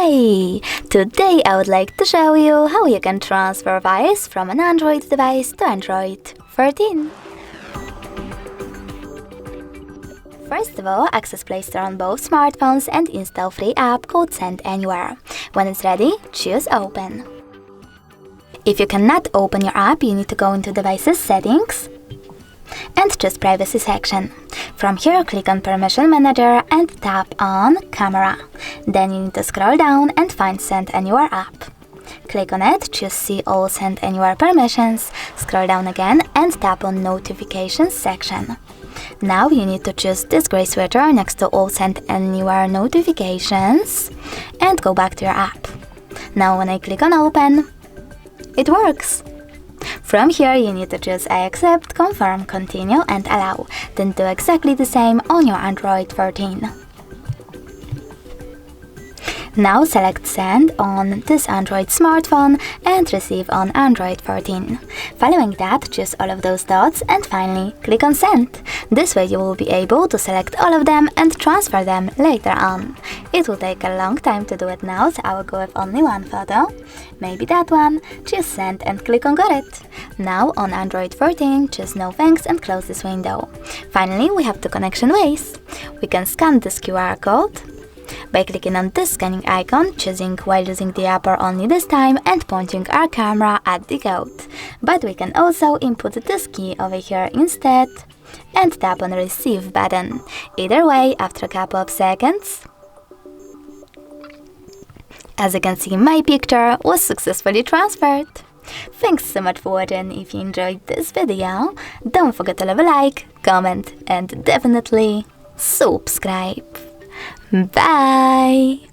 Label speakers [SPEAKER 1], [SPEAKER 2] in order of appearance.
[SPEAKER 1] Hi! Today I would like to show you how you can transfer files from an Android device to Android 13. First of all, access Play Store on both smartphones and install free app called Send Anywhere. When it's ready, choose Open. If you cannot open your app, you need to go into Devices Settings and choose Privacy section. From here, click on Permission Manager and tap on Camera. Then you need to scroll down and find Send Anywhere app. Click on it, choose See All Send Anywhere permissions, scroll down again and tap on Notifications section. Now you need to choose this gray switcher next to All Send Anywhere notifications and go back to your app. Now when I click on Open, it works! From here you need to choose I accept, confirm, continue and allow, then do exactly the same on your Android 13. Now select Send on this Android smartphone and Receive on Android 14. Following that, choose all of those dots and finally click on Send. This way you will be able to select all of them and transfer them later on. It will take a long time to do it now, so I will go with only one photo. Maybe that one. Choose Send and click on Got it. Now on Android 14, choose No Thanks and close this window. Finally, we have two connection ways. We can scan this QR code by clicking on this scanning icon, choosing while using the app or only this time and pointing our camera at the code. But we can also input this key over here instead and tap on Receive button. Either way, after a couple of seconds, as you can see, my picture was successfully transferred. Thanks so much for watching. If you enjoyed this video, don't forget to leave a like, comment and definitely subscribe. Bye!